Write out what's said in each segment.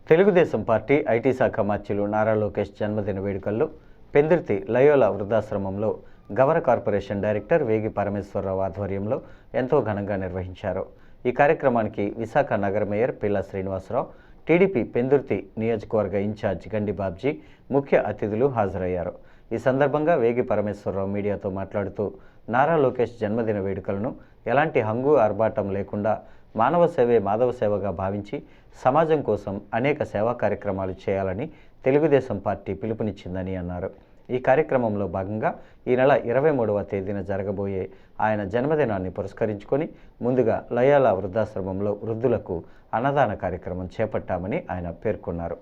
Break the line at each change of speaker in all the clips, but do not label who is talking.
Telugu Desam party IT శాఖ మార్చిలు నారా లోకేష్ జన్మదిన వేడుకల్లో పెందుర్తి లయోలా వృద్ధాశ్రమంలో గవర కార్పొరేషన్ డైరెక్టర్ వేగి పరమేశ్వరరావు ఆధ్వర్యంలో ఎంతో ఘనంగా నిర్వహించారు. ఈ కార్యక్రమానికి విశాఖ నగర మేయర్ పిల్లా శ్రీనివాసరావు, టీడీపీ పెందుర్తి నియోజకవర్గ ఇన్ఛార్జ్ గండి బాబ్జీ ముఖ్య అతిథులు హాజరయ్యారు. ఈ సందర్భంగా వేగి పరమేశ్వరరావు మీడియాతో మాట్లాడుతూ నారా లోకేష్ జన్మదిన వేడుకలను ఎలాంటి హంగు ఆర్భాటం లేకుండా మానవ సేవే మాధవ సేవగా భావించి సమాజం కోసం అనేక సేవా కార్యక్రమాలు చేయాలని తెలుగుదేశం పార్టీ పిలుపునిచ్చిందని అన్నారు. ఈ కార్యక్రమంలో భాగంగా ఈ నెల 23వ తేదీన జరగబోయే ఆయన జన్మదినాన్ని పురస్కరించుకొని ముందుగా లయోలా వృద్ధాశ్రమంలో వృద్ధులకు అన్నదాన కార్యక్రమం చేపట్టామని ఆయన పేర్కొన్నారు.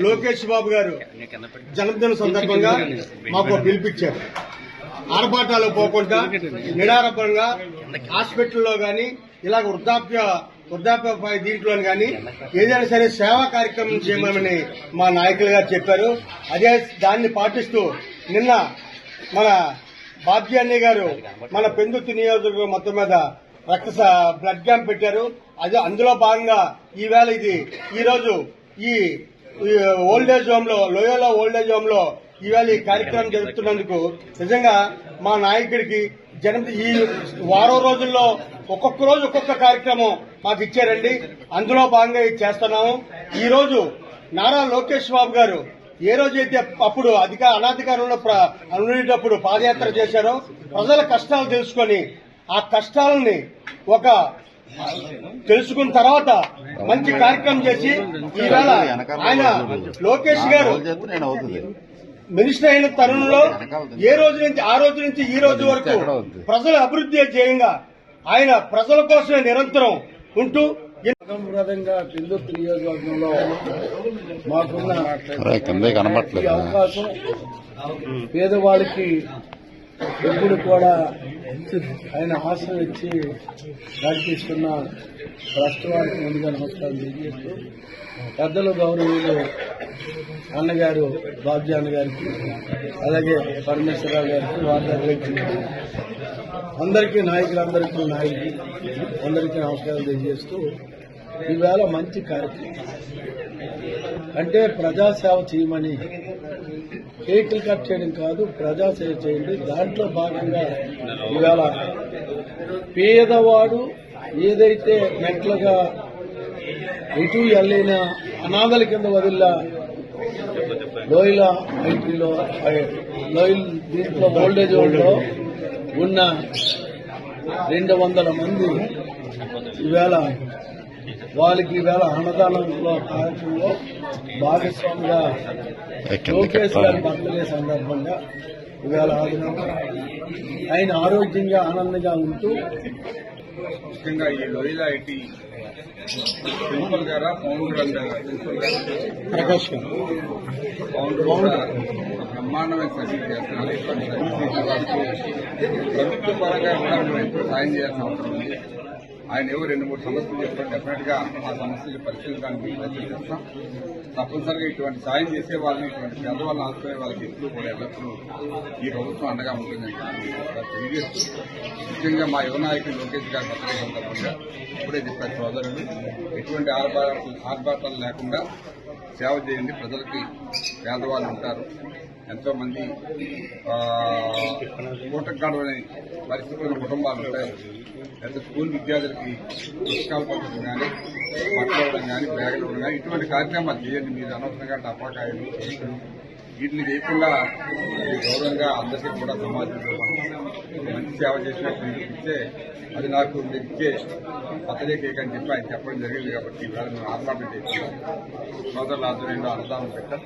లోకేష్ బాబు గారు జన్మదిన సందర్భంగా మాకు పిలిపించారు. ఆర్భాటాలు పోకుండా నిరాడంబరంగా హాస్పిటల్లో గాని ఇలాగ వృద్ధాప్య దీంట్లో గాని ఏదైనా సరే సేవా కార్యక్రమం చేయమని మా నాయకులు గారు చెప్పారు. అదే దాన్ని పాటిస్తూ నిన్న మన బాబ్జీ అన్నయ్య గారు మన పెందుర్తి నియోజకవర్గం మొత్తం మీద బ్లడ్ క్యాంప్ పెట్టారు. అదే అందులో భాగంగా ఈవేళ ఈరోజు ఈ ఓల్డేజ్ హోమ్ లో లోయోలా ఓల్డేజ్ హోమ్ లో ఈవేళ ఈ కార్యక్రమం జరుపుతున్నందుకు నిజంగా మా నాయకుడికి ఈ వారం రోజుల్లో ఒక్కొక్క రోజు ఒక్కొక్క కార్యక్రమం మాకు ఇచ్చారండి. అందులో భాగంగా ఇది చేస్తున్నాము. ఈ రోజు నారా లోకేష్ బాబు గారు ఏ రోజైతే అప్పుడు అనాధికారంలో ఉండేటప్పుడు పాదయాత్ర చేశారో ప్రజల కష్టాలు తెలుసుకొని ఆ కష్టాలని తెలుసుకున్న తర్వాత మంచి కార్యక్రమం చేసి ఈవేళ ఆయన లోకేష్ గారు మినిస్టర్ అయిన తరుణంలో ఆ రోజు నుంచి ఈ రోజు వరకు ప్రజల అభివృద్ధి ధ్యేయంగా ఆయన ప్రజల కోసమే నిరంతరం ఉంటూ
ప్రదంగా పెందుర్తి నియోజకవర్గంలో మాకున్న అవకాశం పేదవాళ్ళకి ఎప్పుడు కూడా ఆయన ఆశలు ఇచ్చి నడిపిస్తున్న రాష్ట్ర వారికి ముందుగా నమస్కారం తెలియజేస్తూ పెద్దలు గౌరవీయులు అన్నగారు బాబ్జీ అన్నగారికి అలాగే పరమేశ్వరరావు గారికి వార్డు అధ్యక్షులకు అందరికీ నాయకులందరికీ అందరికీ నమస్కారం తెలియజేస్తూ ఈవేళ మంచి కార్యక్రమం అంటే ప్రజాసేవ చేయమని కేకులు కట్ చేయడం కాదు, ప్రజాసేవ చేయండి. దాంట్లో భాగంగా ఇవాళ పేదవాడు ఏదైతే మెట్లుగా ఎటు వెళ్ళిన అనాథల కింద వదిలిన లోయల ఐటీలో దీంట్లో ఓల్డేజ్ హోమ్లో ఉన్న 200 మంది ఈవేళ వాళ్ళకి ఈవేళ అన్నదానంలో కార్యక్రమంలో భాగస్వామిగా లోకేష్ గారి బర్త్డే సందర్భంగా ఈవేళ ఆయన ఆరోగ్యంగా ఆనందంగా ఉంటూ
ముఖ్యంగా ఈ లోయలా ఐటీ ప్రిన్సిపల్ గారా
ప్రకాష్ గారు
ఫౌండర్ బ్రహ్మాండమైన సర్వీస్ చేస్తున్నారు. ప్రభుత్వ పరంగా కూడా మనం ఎప్పుడు సాయం చేయాల్సిన అవసరం ఉంది. ఆయన ఏవో 2-3 సమస్యలు చెప్పారు. డెఫినెట్ గా ఆ సమస్యలు పరిశీలించడానికి ప్రయత్నం చేస్తాం. తప్పనిసరిగా ఇటువంటి సాయం చేసే వాళ్ళని, ఇటువంటి పేదవాళ్ళని ఆదుకునే వాళ్ళకి ఎప్పుడు కూడా ఎల్లప్పుడూ ఈ ప్రభుత్వం అండగా ఉంటుందని తెలియజేస్తూ ముఖ్యంగా మా యువ నాయకులు లోకేష్ గారి బర్త్డే సందర్భంగా ఇప్పుడే చెప్పారు సోదరులు, ఎటువంటి ఆర్భాటాలు లేకుండా సేవ చేయండి. ప్రజలకి పేదవాళ్ళు ఉంటారు, ఎంతో మంది పూటకు గడవని పరిస్థితుల్లో కుటుంబాలు ఉంటాయి. అయితే స్కూల్ విద్యార్థులకి పుస్తకాలు పంపడం కానీ, బట్టలు ఇవ్వడం కానీ, బ్యాగులు ఇవ్వడం కానీ ఇటువంటి కార్యక్రమాలు చేయండి. మీరు అనవసరంగా టపాకాయలు వీటిని చేయకుండా గౌరవంగా అందరికీ కూడా సమాజంలో మంచి సేవ చేసినట్టు ఇస్తే అది నాకు మీరు ఇచ్చే బర్త్డే కేక్ అని చెప్పి ఆయన చెప్పడం జరిగింది. కాబట్టి ఇవాళ మేము ఆర్పాటు చేసి సోదరుల ఆధ్వర్యంలో అన్నదానం పెట్టాం.